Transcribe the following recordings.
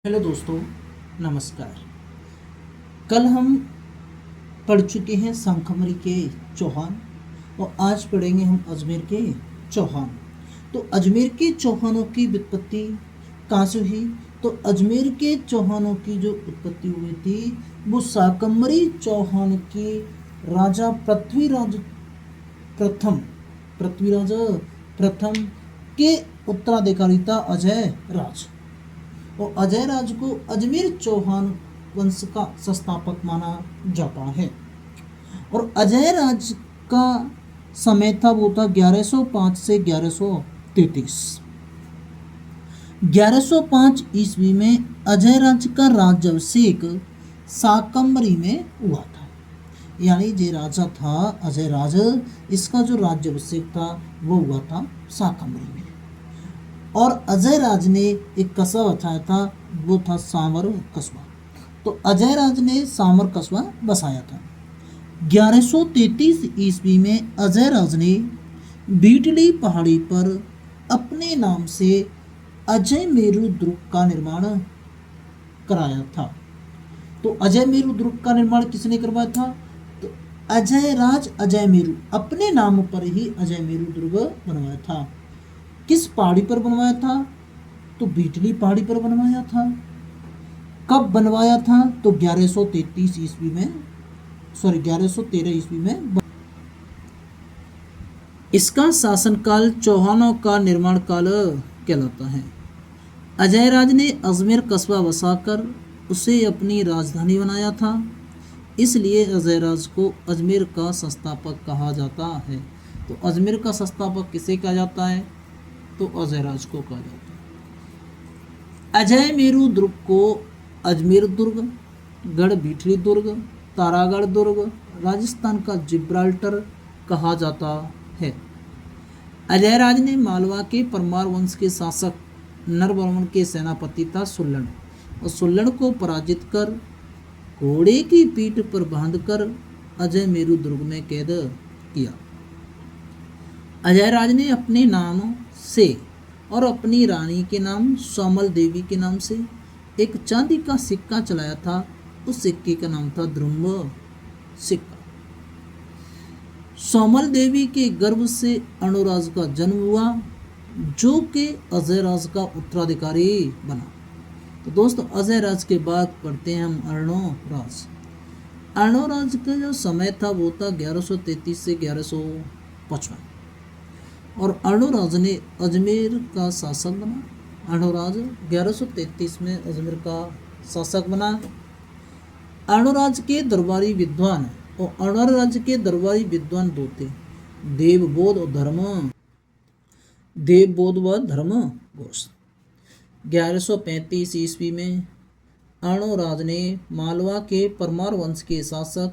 Hello दोस्तों, नमस्कार। कल हम पढ़ चुके हैं शंखमरी के चौहान और आज पढ़ेंगे हम अजमेर के चौहान। तो अजमेर के चौहानों की व्युत्पत्ति कहाँ से हुई? तो अजमेर के चौहानों की जो उत्पत्ति हुई थी वो शाकंभरी चौहान के राजा प्रथम पृथ्वीराज प्रथम के उत्तराधिकारी था अजय राज। और अजय राज को अजमेर चौहान वंश का संस्थापक माना जाता है। और अजय राज का समय था वो था 1105 से 1133। 1105 ईस्वी में अजय राज का राज्याभिषेक शाकंभरी में हुआ था। यानी जो राजा था अजय राज, इसका जो राज्याभिषेक था वो हुआ था शाकंभरी में। और अजय राज ने एक कस्बा बसाया था, वो था सांवर कस्बा। तो अजय राज ने सांवर कस्बा बसाया था। 1133 ईस्वी में अजय राज ने बीटली पहाड़ी पर अपने नाम से अजय मेरू दुर्ग का निर्माण कराया था। तो अजय मेरू दुर्ग का निर्माण किसने करवाया था? तो अजय राज अजय मेरू अपने नाम पर ही अजय मेरू दुर्ग बनवाया था। किस पहाड़ी पर बनवाया था? तो बीटली पहाड़ी पर बनवाया था। कब बनवाया था? तो 1133 ईस्वी में, 1113 ईस्वी में। इसका शासनकाल चौहानों का निर्माण काल कहलाता है। अजय राज ने अजमेर कस्बा बसाकर उसे अपनी राजधानी बनाया था, इसलिए अजय राज को अजमेर का संस्थापक कहा जाता है। तो अजमेर का संस्थापक किसे कहा जाता है? तो अजय राज को कहा जाता है। अजय मेरू दुर्ग को अजमेर दुर्ग, गढ़ बीठली दुर्ग, तारागढ़ दुर्ग, राजस्थान का जिब्राल्टर कहा जाता है। अजय राज ने मालवा के परमार वंश के शासक नरवर्मन के सेनापति था सुल्लन, और सुल्लन को पराजित कर घोड़े की पीठ पर बांधकर अजय मेरू दुर्ग में कैद किया। अजय राज ने अपने नाम से और अपनी रानी के नाम सोमल देवी के नाम से एक चांदी का सिक्का चलाया था। उस सिक्के का नाम था ध्रुव सिक्का। सोमल देवी के गर्भ से अर्णोराज का जन्म हुआ, जो कि अजय राज का उत्तराधिकारी बना। तो दोस्तों, अजय राज के बाद पढ़ते हैं हम अर्णोराज। अर्णोराज का जो समय था वो था 1133 से 1155। और अर्णोराज ने अजमेर का शासक बना। अर्णोराज 1133 में अजमेर का शासक बना। अर्णोराज के दरबारी विद्वान और अर्णोराज के दरबारी विद्वान दो थे, देवबोध व धर्मघोष। 1135 ईस्वी में अर्णोराज ने मालवा के परमार वंश के शासक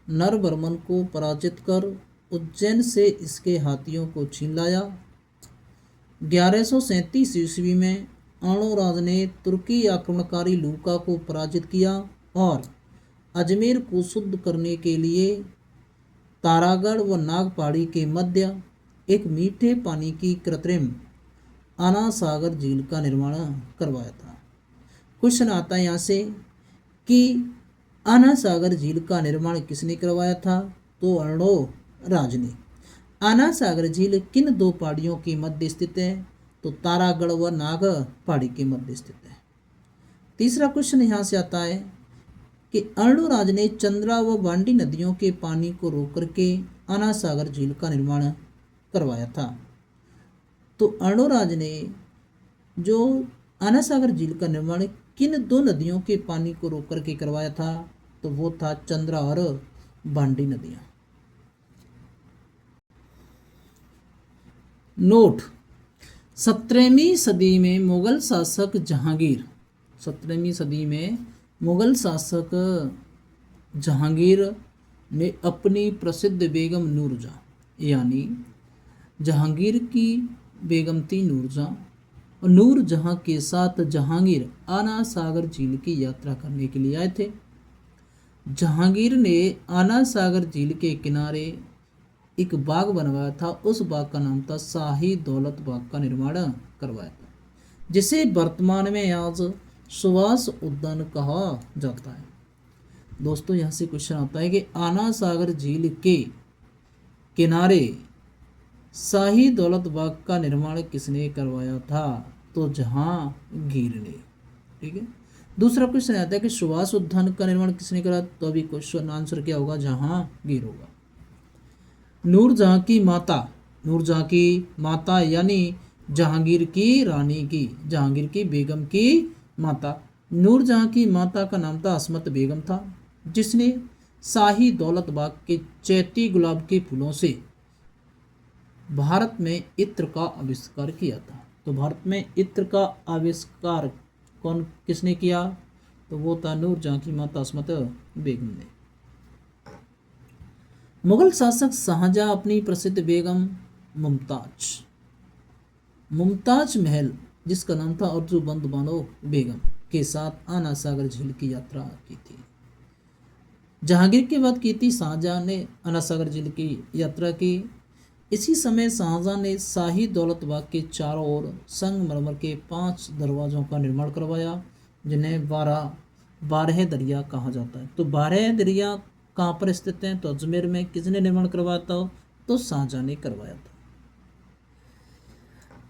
नरवर्मन को पराजित कर उज्जैन से इसके हाथियों को छीन लाया। 1137 ईस्वी में अर्णोराज ने तुर्की आक्रमणकारी लूका को पराजित किया और अजमेर को शुद्ध करने के लिए तारागढ़ व नागपहाड़ी के मध्य एक मीठे पानी की कृत्रिम आना सागर झील का निर्माण करवाया था। क्वेश्चन आता है यहाँ से कि आना सागर झील का निर्माण किसने करवाया था? तो अर्णोराज ने। आना सागर झील किन दो पहाड़ियों के मध्य स्थित है? तो तारागढ़ व नाग पहाड़ी के मध्य स्थित है। तीसरा क्वेश्चन यहाँ से आता है कि अर्णोराज ने चंद्रा व बांडी नदियों के पानी को रोक करके आना सागर झील का निर्माण करवाया था। तो अर्णोराज ने जो आना सागर झील का निर्माण किन दो नदियों के पानी को रोक करके करवाया था? तो वो था चंद्रा और बांडी नदियां। नोट: 17वीं सदी में मुगल शासक जहांगीर 17वीं सदी में मुगल शासक जहांगीर ने अपनी प्रसिद्ध बेगम नूरजहां, यानी जहांगीर की बेगम थी नूरजहां, और नूरजहां के साथ जहांगीर आना सागर झील की यात्रा करने के लिए आए थे। जहांगीर ने आना सागर झील के किनारे एक बाग बनवाया था। उस बाग का नाम था शाही दौलत बाग का निर्माण करवाया था, जिसे वर्तमान में आज सुभाष उद्यान कहा जाता है। दोस्तों यहाँ से क्वेश्चन आता है कि आना सागर झील के किनारे शाही दौलत बाग का निर्माण किसने करवाया था? तो जहांगीर ने। ठीक है। दूसरा क्वेश्चन आता है कि सुभाष उद्यान का निर्माण किसने करा? तो अभी क्वेश्चन आंसर क्या होगा? जहांगीर होगा। नूरजहां की माता, नूरजहां की माता यानी जहांगीर की रानी की, जहांगीर की बेगम की माता, नूरजहां की माता का नाम था असमत बेगम था, जिसने शाही दौलत बाग के चैती गुलाब के फूलों से भारत में इत्र का आविष्कार किया था। तो भारत में इत्र का आविष्कार किसने किया? तो वो था नूरजहां की माता असमत बेगम ने। मुगल शासक शाहजहां अपनी प्रसिद्ध बेगम मुमताज महल, जिसका नाम था अर्जु बंद बानो बेगम, के साथ आना सागर झील की यात्रा की थी। जहांगीर की बात की थी, शाहजहां ने आना सागर झील की यात्रा की। इसी समय शाहजहां ने शाही दौलत बाग के चारों ओर संगमरमर के 5 दरवाजों का निर्माण करवाया, जिन्हें 12 दरिया कहा जाता है। तो 12 दरिया कहाँ पर स्थित हैं? तो अजमेर में। किसने निर्माण करवाया था? तो शाहजहां ने करवाया था।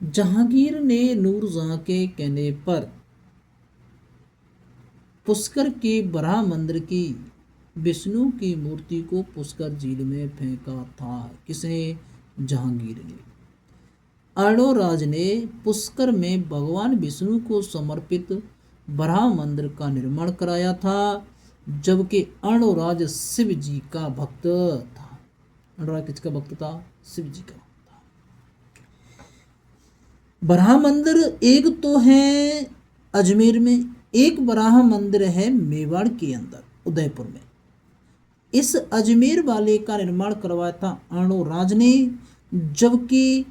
जहांगीर ने नूरजहां के कहने पर पुष्कर के बराह मंदिर की विष्णु की मूर्ति को पुष्कर झील में फेंका था। किसने? जहांगीर ने। अर्णोराज ने पुष्कर में भगवान विष्णु को समर्पित बराह मंदिर का निर्माण कराया था, जबकि अर्णोराज शिव जी का भक्त था। अर्णोराज किसका भक्त था? शिव जी का भक्त था। बराह मंदिर एक तो है अजमेर में, एक बराह मंदिर है मेवाड़ के अंदर उदयपुर में। इस अजमेर वाले का निर्माण करवाया था अर्णोराज ने, जबकि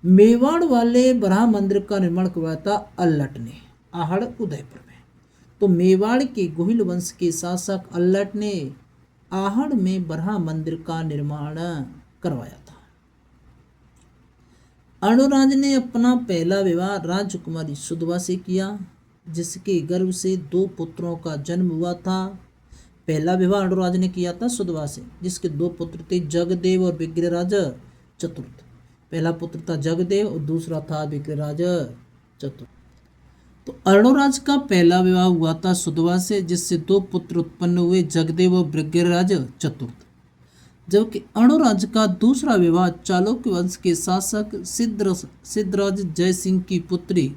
मेवाड़ वाले बराह मंदिर का निर्माण करवाया था अल्लट ने, आहड़ उदयपुर में। तो मेवाड़ के गोहिल वंश के शासक अल्लट ने आहड़ में बराह मंदिर का निर्माण करवाया था। अर्णोराज ने अपना पहला विवाह राजकुमारी सुधवा से किया, जिसके गर्भ से 2 पुत्रों का जन्म हुआ था। पहला विवाह अर्णोराज ने किया था सुधवा से, जिसके 2 पुत्र थे, जगदेव और विग्रहराज चतुर्थ। पहला पुत्र था जगदेव और दूसरा था विग्रहराज चतुर्थ। तो अर्णोराज का पहला विवाह हुआ था सुधवा से, जिससे 2 पुत्र उत्पन्न हुए, जगदेव और विग्रहराज चतुर्थ। जबकि अर्णोराज का दूसरा विवाह चालुक्य वंश के शासक सिद्धराज जय सिंह की पुत्री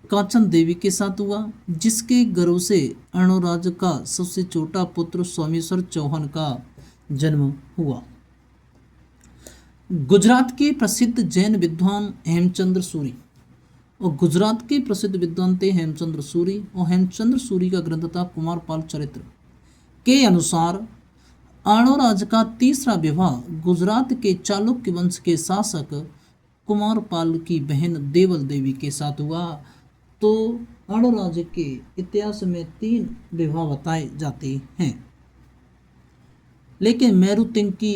कांचन देवी के साथ हुआ, जिसके गर्भ से अर्णोराज का सबसे छोटा पुत्र सोमेश्वर चौहान का जन्म हुआ। गुजरात के प्रसिद्ध जैन विद्वान हेमचंद्र सूरी, और गुजरात के प्रसिद्ध विद्वान थे हेमचंद्र सूरी, और हेमचंद्र सूरी का ग्रंथ था कुमारपाल चरित्र के अनुसार अर्णोराज का तीसरा विवाह गुजरात के चालुक्य वंश के शासक कुमारपाल की बहन देवल देवी के साथ हुआ। तो अर्णोराज के इतिहास में 3 विवाह बताए जाते हैं। लेकिन मेरुतिंग की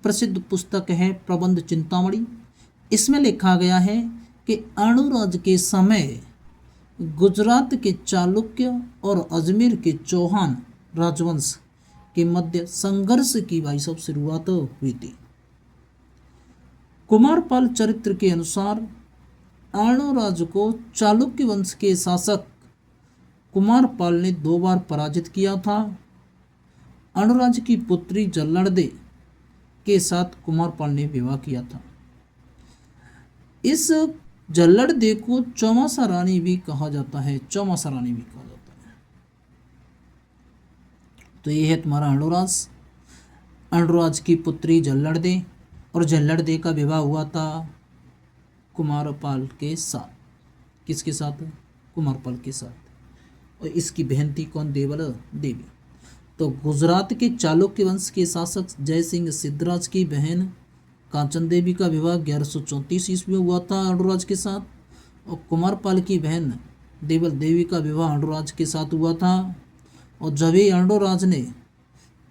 प्रसिद्ध पुस्तक है प्रबंध चिंतामणि, इसमें लिखा गया है कि अर्णोराज के समय गुजरात के चालुक्य और अजमेर के चौहान राजवंश के मध्य संघर्ष की भाई साहब शुरुआत हुई थी। कुमारपाल चरित्र के अनुसार अर्णोराज को चालुक्य वंश के शासक कुमारपाल ने 2 बार पराजित किया था। अर्णोराज की पुत्री जल्लड़दे के साथ कुमारपाल ने विवाह किया था। इस जल्लड़दे को चौमासा रानी भी कहा जाता है, चौमासा रानी भी कहा जाता है। तो ये है तुम्हारा अर्णोराज, अर्णोराज की पुत्री जल्लड़दे, और जल्लड़दे का विवाह हुआ था कुमारपाल के साथ। किसके साथ? कुमारपाल के साथ। और इसकी बहन थी कौन? देवल देवी। तो गुजरात के चालुक्य वंश के शासक जय सिंह सिद्धराज की बहन कांचन देवी का विवाह 1134 ईस्वी में हुआ था अर्णोराज के साथ, और कुमारपाल की बहन देवल देवी का विवाह अर्णोराज के साथ हुआ था। और जब ही अर्णोराज ने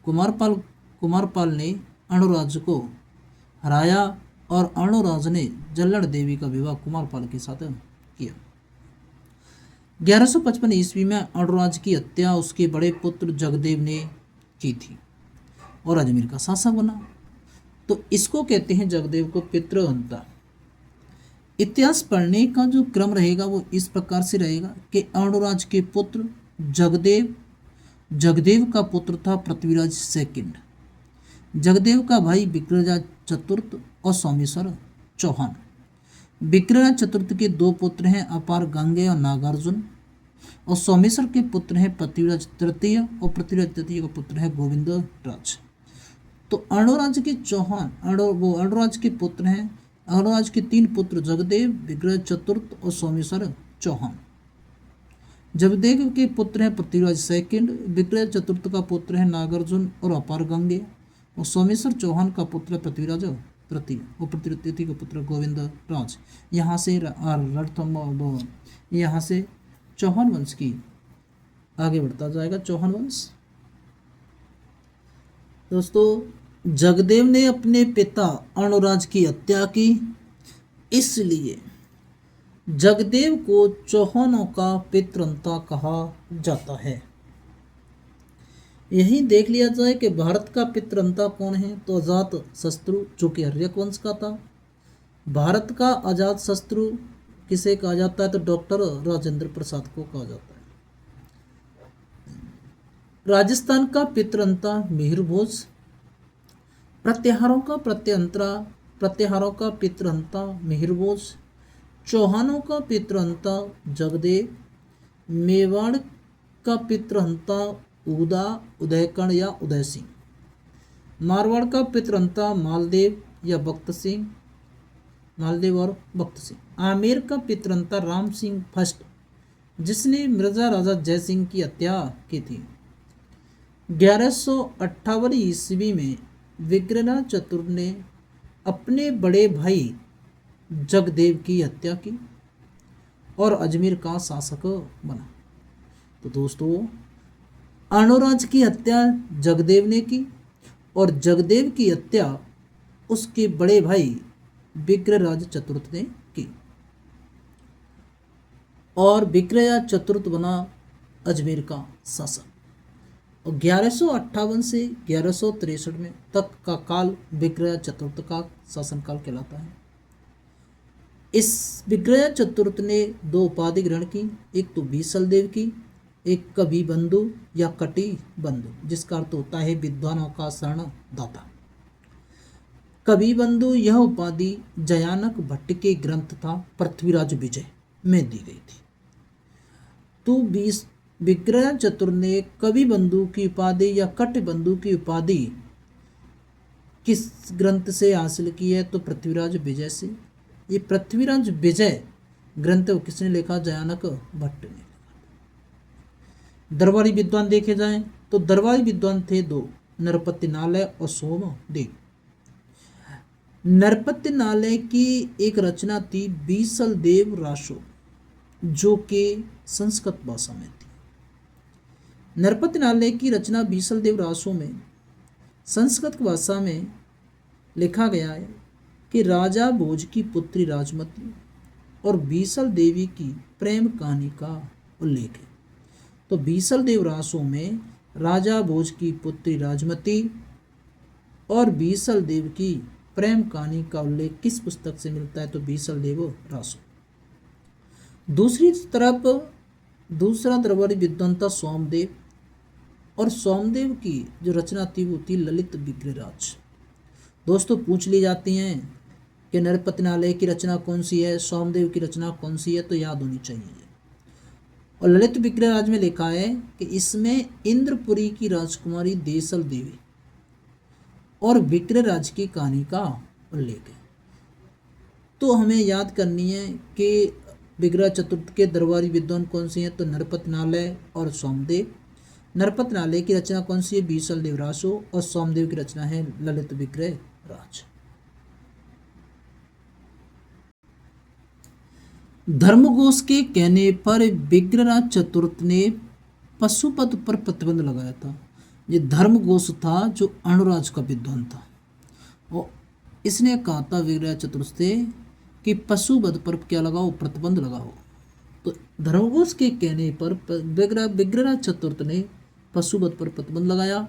कुमारपाल ने अर्णोराज को हराया, और अर्णोराज ने जल्लड़ देवी का विवाह कुमारपाल के साथ किया। 1155 ईस्वी में अणुराज की हत्या उसके बड़े पुत्र जगदेव ने की थी और अजमेर का शासक बना। तो इसको कहते हैं जगदेव को पितृहंता। इतिहास पढ़ने का जो क्रम रहेगा वो इस प्रकार से रहेगा कि अणुराज के पुत्र जगदेव, जगदेव का पुत्र था पृथ्वीराज सेकंड, जगदेव का भाई विक्रराज चतुर्थ और सोमेश्वर चौहान। विक्रराज चतुर्थ के दो पुत्र हैं अपार गंगे और नागार्जुन, और सोमेश्वर के पुत्र हैं पृथ्वीराज तृतीय, और पृथ्वीराज तृतीय का पुत्र है गोविंद राज। तो अणुराज के चौहान अणुराज के पुत्र हैं। अणुराज के तीन पुत्र जगदेव, विक्रराज चतुर्थ और सोमेश्वर चौहान। जगदेव के पुत्र हैं पृथ्वीराज सेकंड, विक्रराज चतुर्थ का पुत्र है नागार्जुन और अपार गंगे, और सोमेश्वर चौहान का पुत्र पृथ्वीराज तृतीय और पृथ्वी तृतीय का पुत्र गोविंद राज। यहाँ से चौहान वंश की आगे बढ़ता जाएगा। चौहान वंश दोस्तों, जगदेव ने अपने पिता अणुराज की हत्या की, इसलिए जगदेव को चौहानों का पितृहंता कहा जाता है। यही देख लिया जाए कि भारत का पितृहंता कौन है, तो अजात शत्रु जो कि हर्यक वंश का था। भारत का अजात शत्रु किसे कहा जाता है, तो डॉक्टर राजेंद्र प्रसाद को कहा जाता है। राजस्थान का पितृहंता मिहिर भोज। प्रत्याहारों का पितृहंता मिहिर भोज। चौहानों का पितृहंता जगदेव। मेवाड़ का पितृहंता उदयकर्ण या उदय सिंह। मारवाड़ का पितृहंता मालदेव या भक्त सिंह, मालदेव और भक्त सिंह। आमेर का पितृहंता राम सिंह फर्स्ट, जिसने मिर्जा राजा जय सिंह की हत्या की थी। 1158 ईस्वी में विक्रराज चतुर्थ ने अपने बड़े भाई जगदेव की हत्या की और अजमेर का शासक बना। तो दोस्तों, अणुराज की हत्या जगदेव ने की और जगदेव की हत्या उसके बड़े भाई विक्रराज चतुर्थ ने की, और विक्रराज चतुर्थ बना अजमेर का शासक। और 1158 से 1163 में तक का काल विक्रराज चतुर्थ का शासनकाल कहलाता है। इस विक्रराज चतुर्थ ने दो उपाधि ग्रहण की, एक तो बीसल देव की, एक कवि बंधु या कटी बंधु, जिसका अर्थ होता है विद्वानों का शरणदाता। कवि बंधु यह उपाधि जयानक भट्ट के ग्रंथ था पृथ्वीराज विजय में दी गई थी। तो विक्रराज चतुर्थ ने कवि बंधु की उपाधि या कट बंधु की उपाधि किस ग्रंथ से हासिल की है, तो पृथ्वीराज विजय से। ये पृथ्वीराज विजय ग्रंथ किसने लिखा, जयानक भट्ट ने। दरबारी विद्वान देखे जाएं तो दरबारी विद्वान थे दो, नरपति नालय और सोमदेव। नरपति नालय की एक रचना थी बीसल देव रासो, जो कि संस्कृत भाषा में थी। नरपति नालय की रचना बीसल देव रासो में संस्कृत भाषा में लिखा गया है कि राजा भोज की पुत्री राजमती और बीसल देवी की प्रेम कहानी का उल्लेख है। तो बीसल देव रासो में राजा भोज की पुत्री राजमती और बीसल देव की प्रेम कहानी का उल्लेख किस पुस्तक से मिलता है, तो बीसल देव रासो। दूसरी तरफ दूसरा दरबारी विद्वान था सोमदेव, और सोमदेव की जो रचना थी वो थी ललित विग्रहराज। दोस्तों, पूछ ली जाती हैं कि नरपति नालय की रचना कौन सी है, सोमदेव की रचना कौन सी है, तो याद होनी चाहिए। और ललित विग्रहराज में लिखा है कि इसमें इंद्रपुरी की राजकुमारी देसल देवी और विग्रहराज की कहानी का उल्लेख है। तो हमें याद करनी है कि विग्रह चतुर्थ के दरबारी विद्वान कौन से हैं, तो नरपति नालय और सोमदेव। नरपति नालय की रचना कौन सी है, बीसल देव रासो, और सोमदेव की रचना है ललित विग्रहराज। धर्मघोष के कहने पर विग्रहराज चतुर्थ ने पशुपत पर प्रतिबंध लगाया था। ये धर्मघोष था जो अणुराज का विद्वान था, और इसने कहा था विग्रहराज चतुर्थ से कि पशुवध पर क्या लगाओ, प्रतिबंध लगाओ। तो धर्मघोष के कहने पर विग्रहराज चतुर्थ ने पशुवध पर प्रतिबंध लगाया।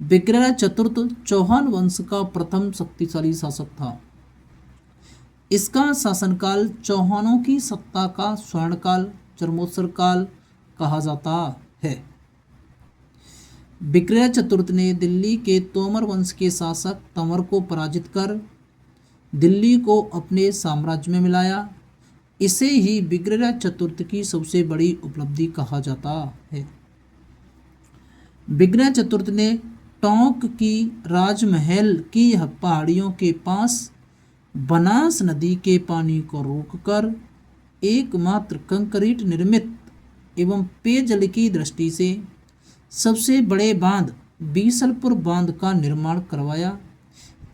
विग्रहराज चतुर्थ चौहान वंश का प्रथम शक्तिशाली शासक था। इसका शासनकाल चौहानों की सत्ता का स्वर्णकाल, चरमोत्सव काल कहा जाता है। विग्रहराज चतुर्थ ने दिल्ली के तोमर वंश के शासक तंवर को पराजित कर दिल्ली को अपने साम्राज्य में मिलाया। इसे ही विग्रहराज चतुर्थ की सबसे बड़ी उपलब्धि कहा जाता है। विग्रहराज चतुर्थ ने टोंक की राजमहल की पहाड़ियों के पास बनास नदी के पानी को रोककर एकमात्र कंक्रीट निर्मित एवं पेयजल की दृष्टि से सबसे बड़े बांध बीसलपुर बांध का निर्माण करवाया।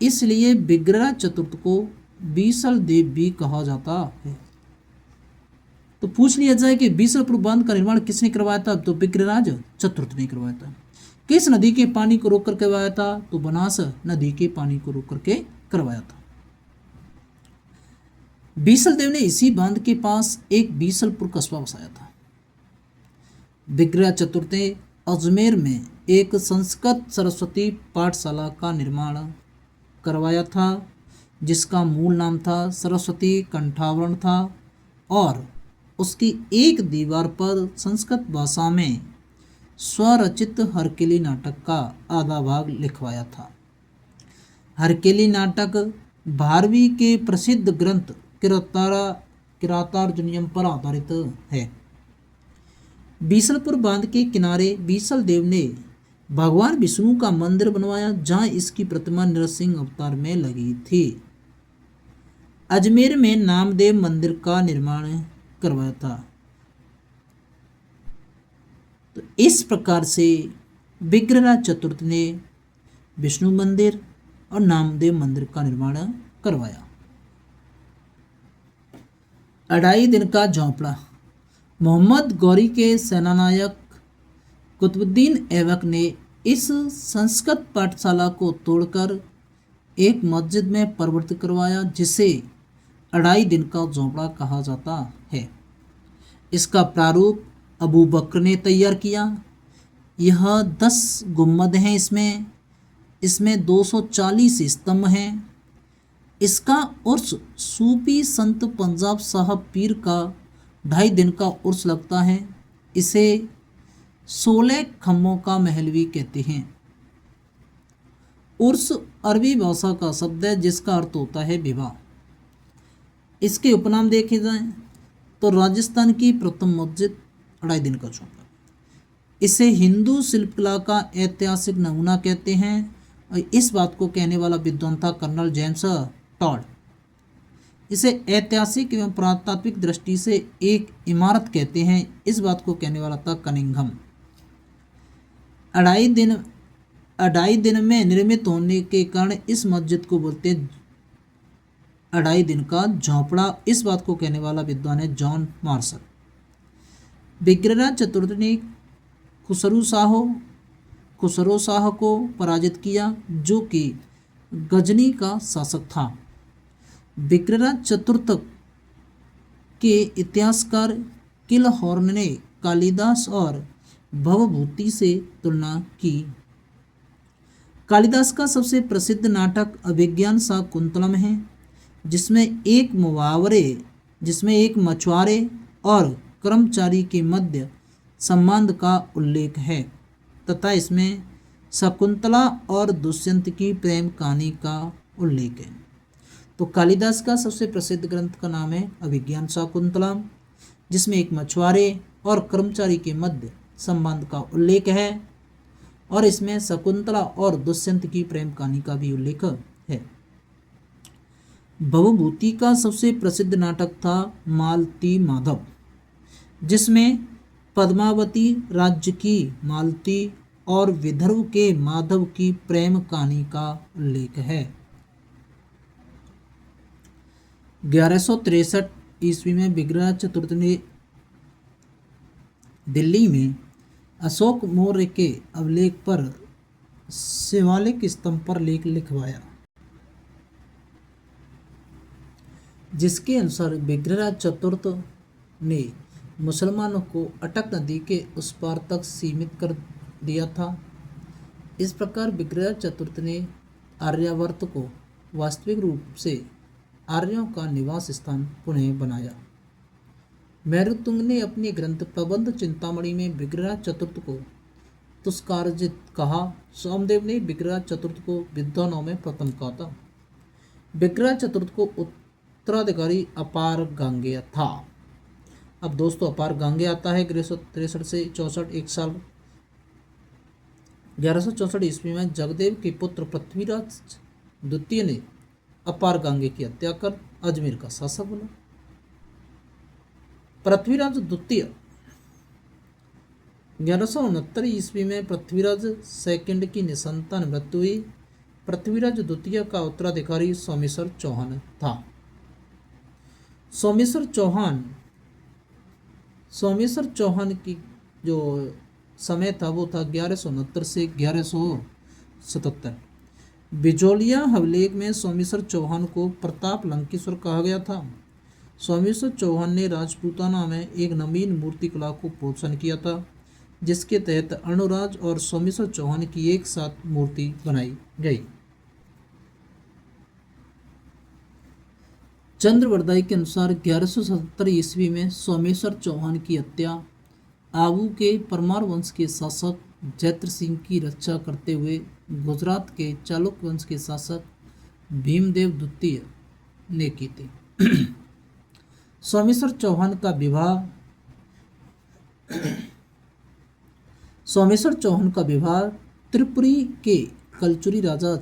इसलिए विग्रहराज चतुर्थ को बीसल देव भी कहा जाता है। तो पूछ लिया जाए कि बीसलपुर बांध का निर्माण किसने करवाया था, तो विग्रहराज चतुर्थ ने करवाया था। किस नदी के पानी को रोक कर करवाया था, तो बनास नदी के पानी को रोक करके करवाया था। बीसल देव ने इसी बांध के पास एक बीसलपुर कस्बा बसाया था। विग्रहराज चतुर्थ ने अजमेर में एक संस्कृत सरस्वती पाठशाला का निर्माण करवाया था, जिसका मूल नाम था सरस्वती कंठावरण था, और उसकी एक दीवार पर संस्कृत भाषा में स्वरचित हरकेली नाटक का आधा भाग लिखवाया था। हरकेली नाटक 12वीं के प्रसिद्ध ग्रंथ किरातार्जुनीयम पर आधारित है। बीसलपुर बांध के किनारे बीसल देव ने भगवान विष्णु का मंदिर बनवाया, जहां इसकी प्रतिमा नरसिंह अवतार में लगी थी। अजमेर में नामदेव मंदिर का निर्माण करवाया था। तो इस प्रकार से विग्रहराज चतुर्थ ने विष्णु मंदिर और नामदेव मंदिर का निर्माण करवाया। अढ़ाई दिन का झोंपड़ा। मोहम्मद गौरी के सेनानायक कुतुबुद्दीन ऐबक ने इस संस्कृत पाठशाला को तोड़कर एक मस्जिद में परिवर्तित करवाया, जिसे अढ़ाई दिन का झोंपड़ा कहा जाता है। इसका प्रारूप अबू बकर ने तैयार किया। यह 10 गुम्मद हैं। इसमें 240 स्तंभ हैं। इसका उर्स सूफी संत पंजाब साहब पीर का 2.5 दिन का उर्स लगता है। इसे 16 खम्भों का महल भी कहते हैं। उर्स अरबी भाषा का शब्द है, जिसका अर्थ होता है विवाह। इसके उपनाम देखे जाएं तो राजस्थान की प्रथम मस्जिद, अढ़ाई दिन का झोंपड़ा। इसे हिंदू शिल्पकला का ऐतिहासिक नमूना कहते हैं, और इस बात को कहने वाला विद्वान था कर्नल जेम्स टॉड। इसे ऐतिहासिक एवं पुरातात्विक दृष्टि से एक इमारत कहते हैं, इस बात को कहने वाला था कनिंघम। अढ़ाई दिन में निर्मित होने के कारण इस मस्जिद को बोलते अढ़ाई दिन का झोंपड़ा। इस बात को कहने वाला विद्वान है जॉन मार्शल। विग्रहराज चतुर्थ ने खुसरो शाह को पराजित किया, जो कि गजनी का शासक था। विग्रहराज चतुर्थ के इतिहासकार किलहॉर्न ने कालिदास और भवभूति से तुलना की। कालिदास का सबसे प्रसिद्ध नाटक अभिज्ञान शाकुंतलम है, जिसमें एक मछुआरे और कर्मचारी के मध्य संबंध का उल्लेख है, तथा इसमें शकुंतला और दुष्यंत की प्रेम कहानी का उल्लेख है। तो कालिदास का सबसे प्रसिद्ध ग्रंथ का नाम है अभिज्ञान शाकुंतलम, जिसमें एक मछुआरे और कर्मचारी के मध्य संबंध का उल्लेख है, और इसमें शकुंतला और दुष्यंत की प्रेम कहानी का भी उल्लेख है। भवभूति का सबसे प्रसिद्ध नाटक था मालती माधव, जिसमें पद्मावती राज्य की मालती और विदर्भ के माधव की प्रेम कहानी का उल्लेख है। 1163 ईस्वी में विग्रहराज चतुर्थ ने दिल्ली में अशोक मौर्य के अभिलेख पर शिवालिक स्तंभ पर लेख लिखवाया, जिसके अनुसार विग्रहराज चतुर्थ ने मुसलमानों को अटक नदी के उस पार तक सीमित कर दिया था। इस प्रकार विग्रह चतुर्थ ने आर्यावर्त को वास्तविक रूप से आर्यों का निवास स्थान पुनः बनाया। मैरुतुंग ने अपने ग्रंथ प्रबंध चिंतामणि में विग्रह चतुर्थ को तुष्कारजित कहा। सोमदेव ने विग्रह चतुर्थ को विद्वानों में प्रथम कहा था। विग्रह चतुर्थ को उत्तराधिकारी अपार गांगेय था। अब दोस्तों अपार गांगेय आता है 1163 से 64, एक साल 1164 ईस्वी में जगदेव के पुत्र पृथ्वीराज द्वितीय ने अपार गांगे की हत्या कर अजमेर का शासक बना। पृथ्वीराज द्वितीय 1169 ईस्वी में पृथ्वीराज सेकंड की निसंतान मृत्यु हुई। पृथ्वीराज द्वितीय का उत्तराधिकारी सोमेश्वर चौहान था। सोमेश्वर चौहान की जो समय था वो था 1169 से 1177। बिजोलिया हवलेख में सोमेश्वर चौहान को प्रताप लंकेश्वर कहा गया था। सोमेश्वर चौहान ने राजपूताना में एक नवीन मूर्तिकला को प्रोत्साहन किया था, जिसके तहत अणुराज और सोमेश्वर चौहान की एक साथ मूर्ति बनाई गई। चंद्रवरदाई के अनुसार 1177 ईस्वी में सोमेश्वर चौहान की हत्या आबू के परमार वंश के शासक जैत्र सिंह की रक्षा करते हुए गुजरात के चालुक्य वंश के शासक भीमदेव द्वितीय ने की थी। सोमेश्वर चौहान का त्रिपुरी के कलचुरी राजा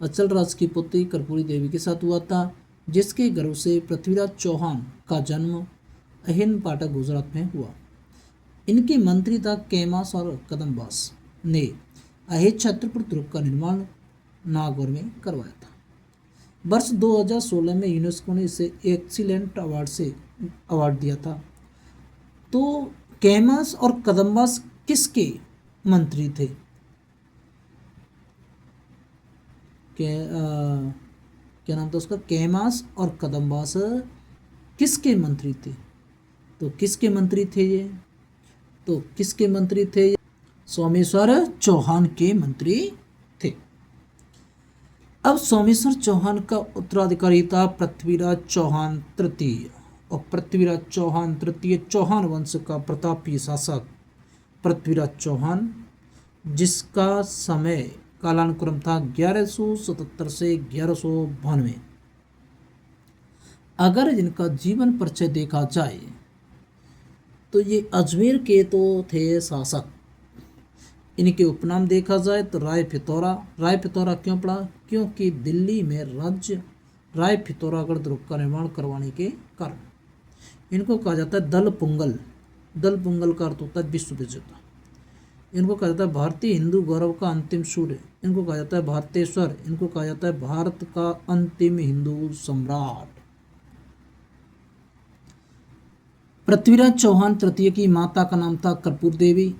अचलराज की पुत्री कर्पूरी देवी के साथ हुआ था, जिसके गर्भ से पृथ्वीराज चौहान का जन्म अहिन पाटक गुजरात में हुआ। इनके मंत्री था कैमास और कदम्बास ने अहित छत्रपुर दुर्ग का निर्माण नागौर में करवाया था। वर्ष 2016 में यूनेस्को ने इसे एक्सीलेंट अवार्ड दिया था। तो कैमास और कदम्बास किसके मंत्री थे? क्या नाम था उसका? कैमास और कदम्बास किसके मंत्री थे? तो किसके मंत्री थे ये? सोमेश्वर चौहान के मंत्री थे। अब सोमेश्वर चौहान का उत्तराधिकारी था पृथ्वीराज चौहान तृतीय, और पृथ्वीराज चौहान तृतीय चौहान वंश का प्रतापी शासक पृथ्वीराज चौहान, जिसका समय कालानुक्रम था 1177 से 1192। अगर इनका जीवन परिचय देखा जाए तो ये अजमेर के तो थे शासक। इनके उपनाम देखा जाए तो राय फितौरा क्यों पड़ा? क्योंकि दिल्ली में राज्य राय फितौरागढ़ दुर्ग का निर्माण करवाने के कारण। इनको कहा जाता है दल पुंगल का अर्थ होता है विश्व विजेता। इनको कहा जाता है भारतीय हिंदू गौरव का अंतिम सूर्य। इनको कहा जाता है भारतेश्वर। इनको कहा जाता है भारत का अंतिम हिंदू सम्राट। पृथ्वीराज चौहान तृतीय की माता का नाम था कर्पूर देवी।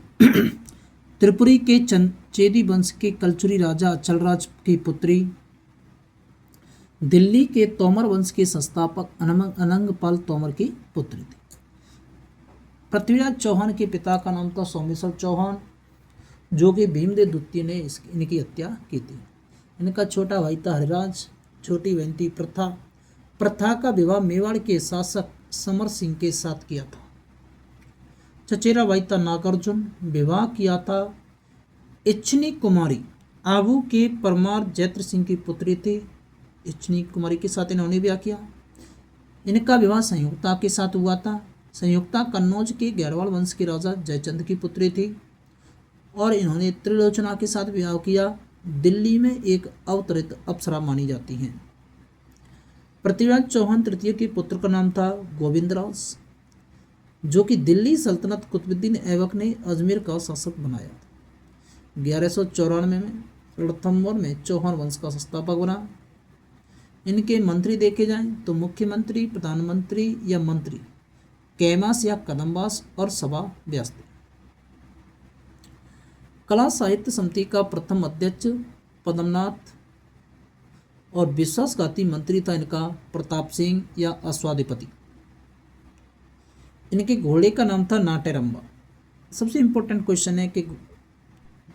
त्रिपुरी के चेदी वंश के कलचुरी राजा अचलराज की पुत्री, दिल्ली के तोमर वंश के संस्थापक अनंगपाल तोमर की पुत्री थी। पृथ्वीराज चौहान के पिता का नाम था सोमेश्वर चौहान, जो कि भीमदेव द्वितीय ने इनकी हत्या की थी। इनका छोटा भाई था हरिराज, छोटी बहन थी प्रथा का विवाह मेवाड़ के शासक समर सिंह के साथ किया था। चचेरा भाई था नागार्जुन, विवाह किया था इच्छनी कुमारी, आबू के परमार जैत्र सिंह की पुत्री थी। इच्छनी कुमारी के साथ इन्होंने ब्याह किया। इनका विवाह संयुक्ता के साथ हुआ था। संयुक्ता कन्नौज के गैरवाल वंश के राजा जयचंद की पुत्री थी और इन्होंने त्रिलोचना के साथ विवाह किया। दिल्ली में एक अवतरित अप्सरा मानी जाती हैं। पृथ्वीराज चौहान तृतीय के पुत्र का नाम था गोविंदराज, जो कि दिल्ली सल्तनत कुतुबुद्दीन ऐबक ने अजमेर का शासक बनाया था। 1194 में रणथंभौर में चौहान वंश का संस्थापक बना। इनके मंत्री देखे जाएं तो मुख्यमंत्री, प्रधानमंत्री या मंत्री कैमास या कदम्बास और सभा व्यास थे। कला साहित्य समिति का प्रथम अध्यक्ष पद्मनाथ और विश्वासघाती मंत्री था इनका प्रताप सिंह या अश्वाधिपति। इनके घोड़े का नाम था नाटेरंबा। सबसे इम्पोर्टेंट क्वेश्चन है कि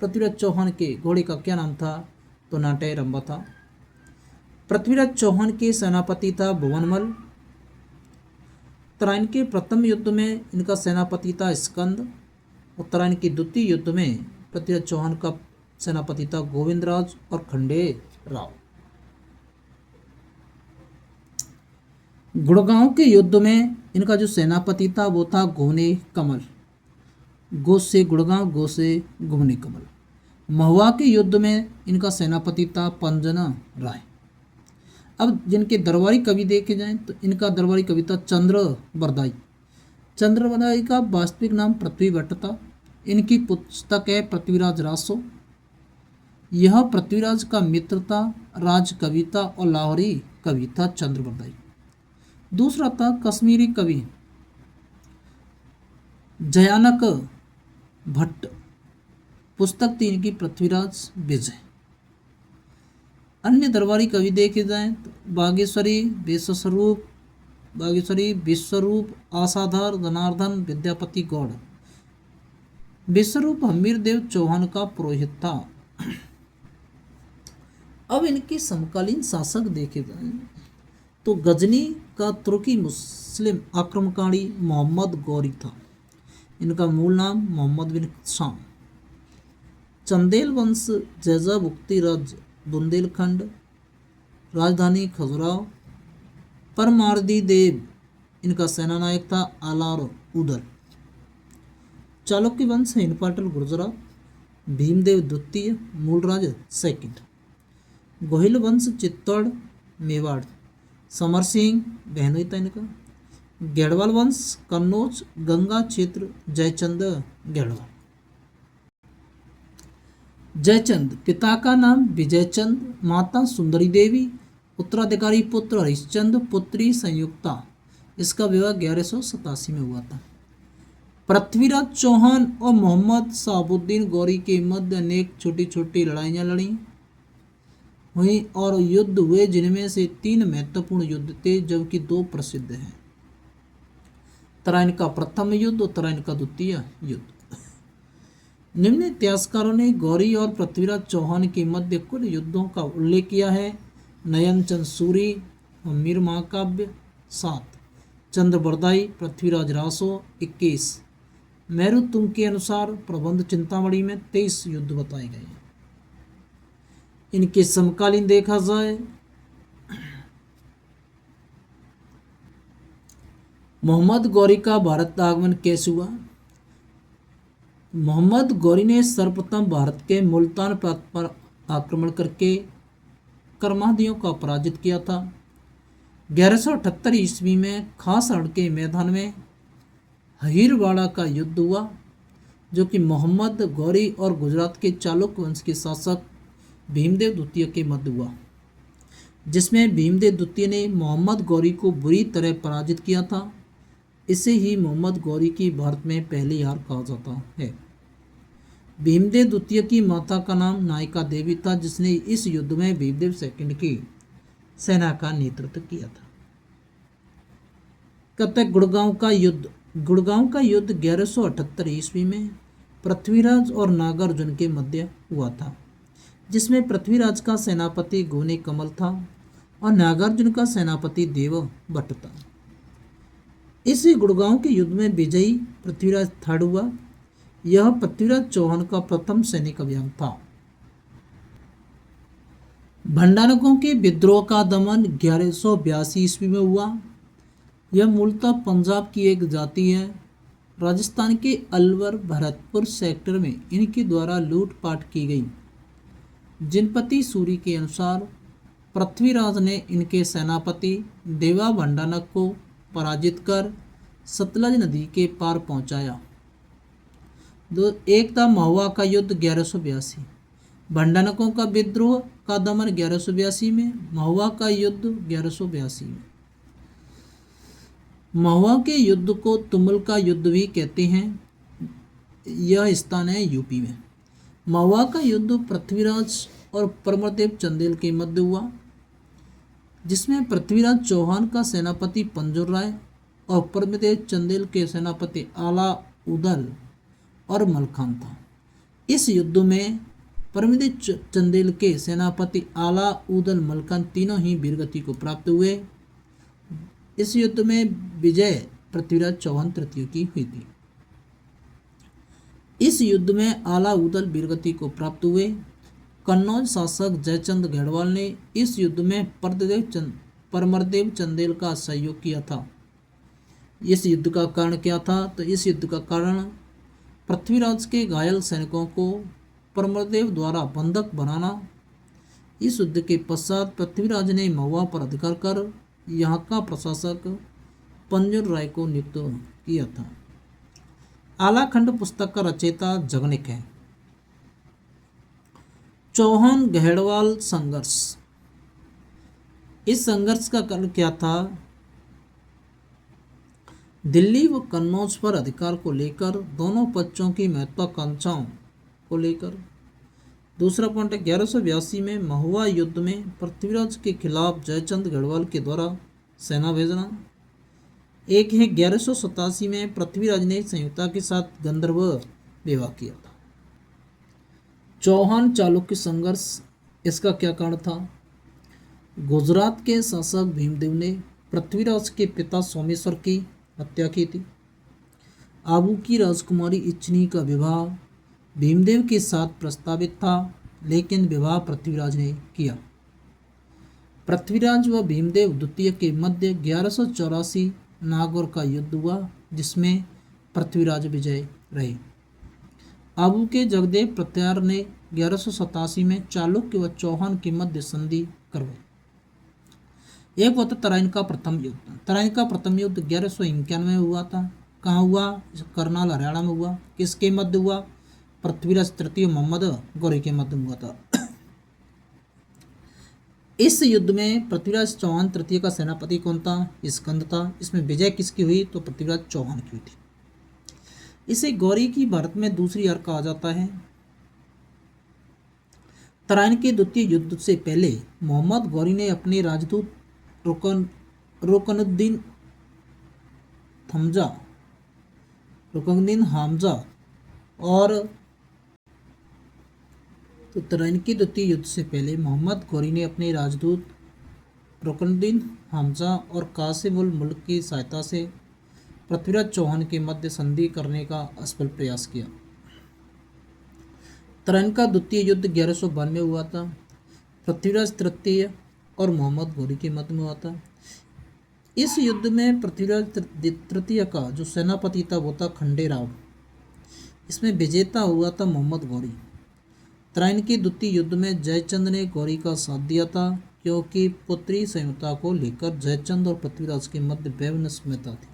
पृथ्वीराज चौहान के घोड़े का क्या नाम था, तो नाटेरंबा था। पृथ्वीराज चौहान के सेनापति था भुवनमल। उत्तरायण के प्रथम युद्ध में इनका सेनापति था स्कंद। उत्तरायण के द्वितीय युद्ध में पृथ्वीराज चौहान का सेनापति था गोविंदराज और खंडेराव। गुड़गांव के युद्ध में इनका जो सेनापति था वो था घुमने कमल। गो से गुड़गांव, गो से घुमने कमल। महुआ के युद्ध में इनका सेनापति था पंजना राय। अब जिनके दरबारी कवि देखे जाएं तो इनका दरबारी कवि था चंद्र बरदाई। चंद्र बरदाई का वास्तविक नाम पृथ्वी भट्ट था। इनकी पुस्तक है पृथ्वीराज रासो। यह पृथ्वीराज का मित्र था, राज कवि था और लाहौरी कवि था चंद्र बरदाई। दूसरा था कश्मीरी कवि जयानक भट्ट। पुस्तक थी इनकी पृथ्वीराज विजय। अन्य दरबारी कवि देखे जाएं तो बागेश्वरी, विश्वरूप, आशाधर, जनार्दन, विद्यापति गौड़। विश्वरूप हमीर देव चौहान का पुरोहित था। अब इनके समकालीन शासक देखे जाएं तो गजनी का तुर्की मुस्लिम आक्रमणकारी मोहम्मद गौरी था। इनका मूल नाम मोहम्मद बिन शाम। चंदेल वंश जैजा भुक्ति राज्य बुंदेलखंड, राजधानी खजुराहो। परमार्दी देव इनका सेनानायक था आलार उदल। चालुक्य वंश हिनपाटल गुजरात, भीमदेव द्वितीय मूलराज सेकंड। गोहिल वंश चित्तौड़ मेवाड़, समर सिंह बहनोई था इनका। गेड़वाल वंश कन्नौज गंगा क्षेत्र, जयचंद गेड़वाल। जयचंद पिता का नाम विजयचंद, माता सुंदरी देवी, उत्तराधिकारी पुत्र हरिश्चंद, पुत्री संयुक्ता। इसका विवाह 1187 में हुआ था। पृथ्वीराज चौहान और मोहम्मद शहाबुद्दीन गौरी के मध्य अनेक छोटी छोटी लड़ाइयाँ लड़ी हुई और युद्ध हुए, जिनमें से 3 महत्वपूर्ण युद्ध थे जबकि 2 प्रसिद्ध हैं। उत्तरायण का प्रथम युद्ध, उत्तरायण का द्वितीय युद्ध। निम्न इतिहासकारों ने गौरी और पृथ्वीराज चौहान के मध्य कुल युद्धों का उल्लेख किया है। नयन चंद सूरी, हमीर महाकाव्य 7, चंद्र बरदाई, पृथ्वीराज रासो 21, मेरू तुंग के अनुसार प्रबंध चिंतामणि में 23 युद्ध बताए गए हैं। इनके समकालीन देखा जाए मोहम्मद गौरी का भारत आगमन कैसे हुआ। मोहम्मद गौरी ने सर्वप्रथम भारत के मुल्तान प्रांत पर आक्रमण करके कर्मादियों का पराजित किया था। 1178 ईस्वी में खास रण के मैदान में हहीरवाड़ा का युद्ध हुआ, जो कि मोहम्मद गौरी और गुजरात के चालुक्य वंश के शासक भीमदेव द्वितीय के मध्य हुआ, जिसमें भीमदेव द्वितीय ने मोहम्मद गौरी को बुरी तरह पराजित किया था। इसे ही मोहम्मद गौरी की भारत में पहली हार कहा जाता है। भीमदेव द्वितीय की माता का नाम नायिका देवी था, जिसने इस युद्ध में भीमदेव सेकंड की सेना का नेतृत्व किया था। कब तक गुड़गांव का युद्ध। गुड़गांव का युद्ध 1178 ईस्वी में पृथ्वीराज और नागार्जुन के मध्य हुआ था, जिसमें पृथ्वीराज का सेनापति घुमने कमल था और नागार्जुन का सेनापति देव भट्ट था। इस गुड़गांव के युद्ध में विजयी पृथ्वीराज थर्ड हुआ। यह पृथ्वीराज चौहान का प्रथम सैनिक अभियान था। भंडारकों के विद्रोह का दमन 1182 ईस्वी में हुआ। यह मूलतः पंजाब की एक जाति है। राजस्थान के अलवर भरतपुर सेक्टर में इनके द्वारा लूटपाट की गई। जिनपति सूरी के अनुसार पृथ्वीराज ने इनके सेनापति देवा भंडारक को पराजित कर सतलज नदी के पार पहुंचाया। एक था महुआ का युद्ध 1182, भंडारकों का विद्रोह का दमन 1182 में, महुआ का युद्ध 1182 में। महुआ के युद्ध को तुमुल का युद्ध भी कहते हैं। यह स्थान है यूपी में। महुआ का युद्ध पृथ्वीराज और परमदेव चंदेल के मध्य हुआ, जिसमें पृथ्वीराज चौहान का सेनापति पंजुर राय और परमदेव चंदेल के सेनापति आला उदल और मलखान था। इस युद्ध में परमदेव चंदेल के सेनापति आला उदल मलखान तीनों ही वीरगति को प्राप्त हुए। इस युद्ध में विजय पृथ्वीराज चौहान तृतीय की हुई थी। इस युद्ध में आला उदल वीरगति को प्राप्त हुए। कन्नौज शासक जयचंद घेड़वाल ने इस युद्ध में परमरदेव चंदेल का सहयोग किया था। इस युद्ध का कारण क्या था? तो इस युद्ध का कारण पृथ्वीराज के घायल सैनिकों को परमरदेव द्वारा बंधक बनाना। इस युद्ध के पश्चात पृथ्वीराज ने महुआ पर अधिकार कर यहाँ का प्रशासक पंजुर राय को नियुक्त किया था। आलाखंड पुस्तक का रचयिता जगनिक है। चौहान घेड़वाल संघर्ष। इस संघर्ष का कारण क्या था? दिल्ली व कन्नौज पर अधिकार को लेकर दोनों पक्षों की महत्वाकांक्षाओं को लेकर। दूसरा पॉइंट है 1182 में महुआ युद्ध में पृथ्वीराज के खिलाफ जयचंद गढ़वाल के द्वारा सेना भेजना। एक है 1187 में पृथ्वीराज ने संयुक्ता के साथ गंधर्व विवाह किया था। चौहान चालुक्य संघर्ष, इसका क्या कारण था? गुजरात के शासक भीमदेव ने पृथ्वीराज के पिता सोमेश्वर की हत्या की थी। आबू की राजकुमारी इच्छनी का विवाह भीमदेव के साथ प्रस्तावित था, लेकिन विवाह पृथ्वीराज ने किया। पृथ्वीराज व भीमदेव द्वितीय के मध्य 1184 नागौर का युद्ध हुआ, जिसमें पृथ्वीराज विजय रहे। आबू के जगदेव प्रत्यार ने 1187 में चालुक्य व चौहान के मध्य संधि करवाई। एक होता तराइन का प्रथम युद्ध। तराइन का प्रथम युद्ध 1191 में हुआ था। कहाँ हुआ? करनाल हरियाणा में हुआ। किसके मध्य हुआ? पृथ्वीराज तृतीय मोहम्मद गौरी के मध्य हुआ था। इस युद्ध में पृथ्वीराज चौहान तृतीय का सेनापति कौन था? स्कंद था। इसमें विजय किसकी हुई? तो पृथ्वीराज चौहान की हुई थी। इसे गौरी की भारत में दूसरी हार कहा जाता है। तराइन के द्वितीय युद्ध से पहले मोहम्मद गौरी ने अपने राजदूत रुकनुद्दीन हामजा और तो तराइन के द्वितीय युद्ध से पहले मोहम्मद गौरी ने अपने राजदूत रुकनुद्दीन हामजा और कासिम उल मुल्क की सहायता से पृथ्वीराज चौहान के मध्य संधि करने का असफल प्रयास किया। तराइन का द्वितीय युद्ध 1192 में हुआ था। पृथ्वीराज तृतीय और मोहम्मद गौरी के मध्य में हुआ था। इस युद्ध में पृथ्वीराज तृतीय का जो सेनापति था वो था खंडेराव। इसमें विजेता हुआ था मोहम्मद गौरी। तराइन के द्वितीय युद्ध में जयचंद ने गौरी का साथ दिया था, क्योंकि पुत्री संयुक्ता को लेकर जयचंद और पृथ्वीराज के मध्य वैमनस्यता थी।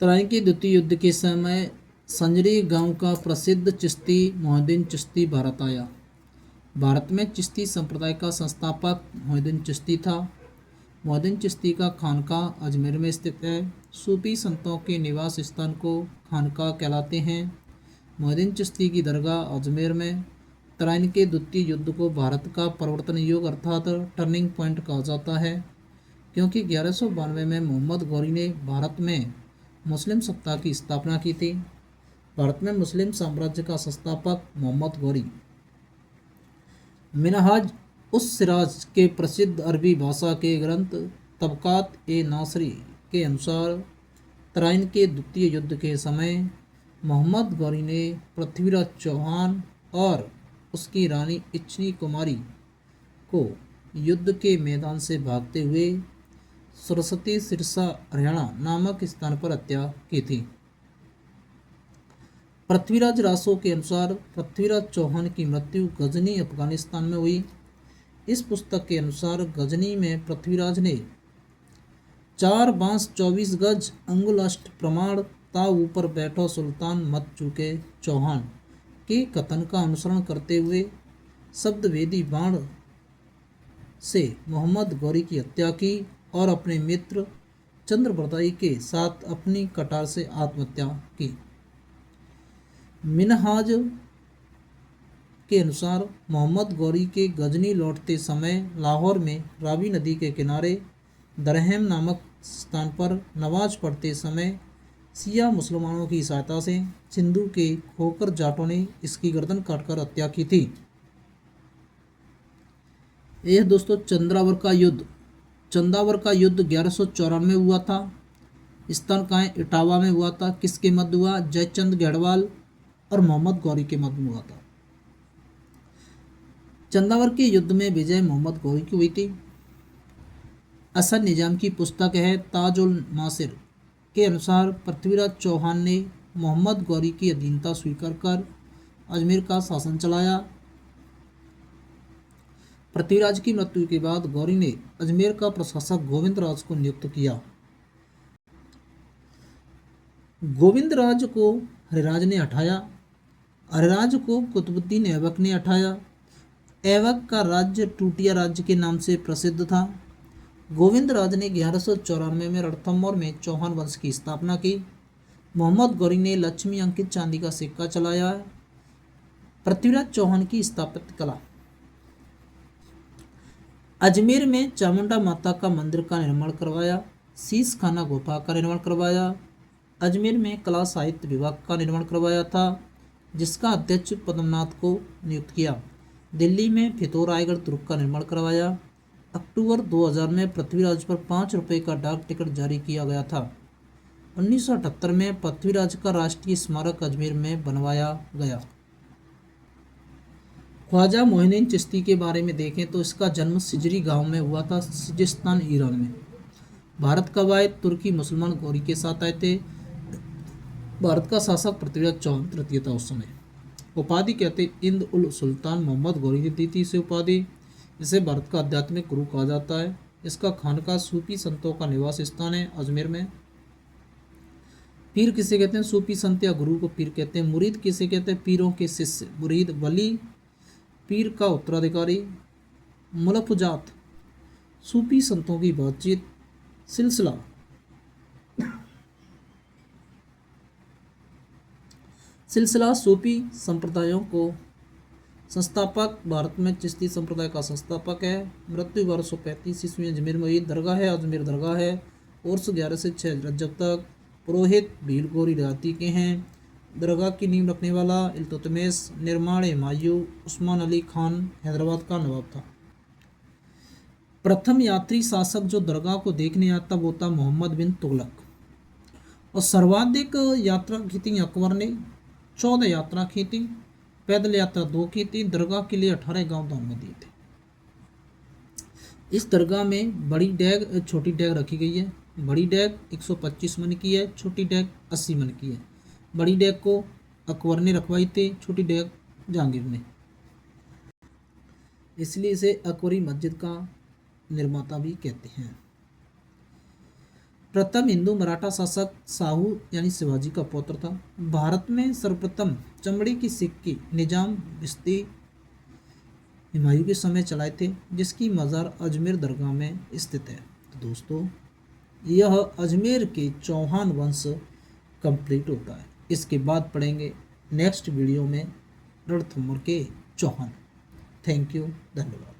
तराइन के द्वितीय युद्ध के समय संजरी गांव का प्रसिद्ध चिश्ती मोहिउद्दीन चिश्ती भारत आया। भारत में चिश्ती संप्रदाय का संस्थापक मोहिउद्दीन चिश्ती था। मोहिउद्दीन चिश्ती का खानका अजमेर में स्थित है। सूफी संतों के निवास स्थान को खानका कहलाते हैं। मोहिउद्दीन चिश्ती की दरगाह अजमेर में। तराइन के द्वितीय युद्ध को भारत का परिवर्तन युग अर्थात टर्निंग पॉइंट कहा जाता है, क्योंकि 1192 में मोहम्मद गौरी ने भारत में मुस्लिम सत्ता की स्थापना की थी। भारत में मुस्लिम साम्राज्य का संस्थापक मोहम्मद गौरी। मिनहाज उस सिराज के प्रसिद्ध अरबी भाषा के ग्रंथ तबकात ए नासरी के अनुसार तराइन के द्वितीय युद्ध के समय मोहम्मद गौरी ने पृथ्वीराज चौहान और उसकी रानी इच्छनी कुमारी को युद्ध के मैदान से भागते हुए सरस्वती सिरसा हरियाणा नामक स्थान पर हत्या की थी। पृथ्वीराज रासो के अनुसार पृथ्वीराज चौहान की मृत्यु गजनी अफगानिस्तान में हुई। इस पुस्तक के अनुसार गजनी में पृथ्वीराज ने 4 बांस 24 गज अंगुलाष्ट प्रमाण ता ऊपर बैठो सुल्तान मत चूके चौहान के कथन का अनुसरण करते हुए शब्दवेदी बाण से मोहम्मद गौरी की हत्या की और अपने मित्र चंद्रबरदाई के साथ अपनी कटार से आत्महत्या की। मिनहाज के अनुसार मोहम्मद गौरी के गजनी लौटते समय लाहौर में रावी नदी के किनारे दरहम नामक स्थान पर नमाज पढ़ते समय शिया मुसलमानों की सहायता से सिंधु के खोकर जाटों ने इसकी गर्दन काटकर हत्या की थी। यह दोस्तों चंद्रावर का युद्ध। चंदावर का युद्ध 1194 में हुआ था। स्थान कहाँ है? इटावा में हुआ था। किसके मध्य हुआ? जयचंद गढ़वाल और मोहम्मद गौरी के मध्य में हुआ था। चंदावर के युद्ध में विजय मोहम्मद गौरी की हुई थी। असद निजाम की पुस्तक है ताज उल नासिर के अनुसार पृथ्वीराज चौहान ने मोहम्मद गौरी की अधीनता स्वीकार कर अजमेर का शासन चलाया। पृथ्वीराज की मृत्यु के बाद गौरी ने अजमेर का प्रशासक गोविंदराज को नियुक्त किया। गोविंदराज को हरिराज ने हटाया। हरिराज को कुतुबुद्दीन ऐबक ने हटाया। ऐबक का राज्य टूटिया राज्य के नाम से प्रसिद्ध था। गोविंदराज ने 1194 में रणथंभौर में चौहान वंश की स्थापना की। मोहम्मद गौरी ने लक्ष्मी अंकित चांदी का सिक्का चलाया। पृथ्वीराज चौहान की स्थापत्य कला। अजमेर में चामुंडा माता का मंदिर का निर्माण करवाया। शीश खाना गुफा का निर्माण करवाया। अजमेर में कला साहित्य विभाग का निर्माण करवाया था, जिसका अध्यक्ष पद्मनाथ को नियुक्त किया। दिल्ली में फितौर रायगढ़ दुर्ग का निर्माण करवाया। अक्टूबर 2000 में पृथ्वीराज पर 5 रुपये का डाक टिकट जारी किया गया था। 1978 में पृथ्वीराज का राष्ट्रीय स्मारक अजमेर में बनवाया गया। ख्वाजा मोइनुद्दीन चिश्ती के बारे में देखें तो इसका जन्म सिजरी गांव में हुआ था, सिजिस्तान ईरान में। भारत कब आए? तुर्की मुसलमान गौरी के साथ आए थे। भारत का शासक पृथ्वीराज चौहान तृतीय था उस समय। उपाधि कहते इंद उल सुल्तान मोहम्मद गौरी ने दी थी इसे उपाधि। इसे भारत का आध्यात्मिक गुरु कहा जाता है। इसका खानका सूफी संतों का निवास स्थान है अजमेर में। पीर किसे कहते हैं? सूफी संत या गुरु को पीर कहते हैं। मुरीद किसे कहते हैं? पीरों के शिष्य। मुरीद वली पीर का उत्तराधिकारी। मुलफुजात सूफी संतों की बातचीत। सिलसिला सूफी संप्रदायों को संस्थापक। भारत में चिश्ती संप्रदाय का संस्थापक है। मृत्यु 1235 ईस्वी में अजमेर में हुई। दरगाह है अजमेर दरगाह है। उर्स 11 से 6 रजब तक। पुरोहित भील गौरी राती के हैं। दरगाह की नींव रखने वाला इल्तुतमिश। निर्माण हुमायूं। उस्मान अली खान हैदराबाद का नवाब था। प्रथम यात्री शासक जो दरगाह को देखने आता वो था मोहम्मद बिन तुगलक। और सर्वाधिक यात्रा की थी अकबर ने, 14 यात्रा की थी। पैदल यात्रा 2 की थी। दरगाह के लिए 18 गांव दान में दिए थे। इस दरगाह में बड़ी डेग छोटी डेग रखी गई है। बड़ी डेग 125 मन की है, छोटी डेग 80 मन की है। बड़ी डेग को अकबर ने रखवाई थी, छोटी डेग जहांगीर ने। इसलिए इसे अकबरी मस्जिद का निर्माता भी कहते हैं। प्रथम हिंदू मराठा शासक साहू यानी शिवाजी का पौत्र था। भारत में सर्वप्रथम चमड़े की सिक्की निजाम बिस्ती हुमायूं के समय चलाए थे, जिसकी मज़ार अजमेर दरगाह में स्थित है। तो दोस्तों यह अजमेर के चौहान वंश कंप्लीट होता है। इसके बाद पढ़ेंगे नेक्स्ट वीडियो में रणथंभौर के चौहान। थैंक यू, धन्यवाद।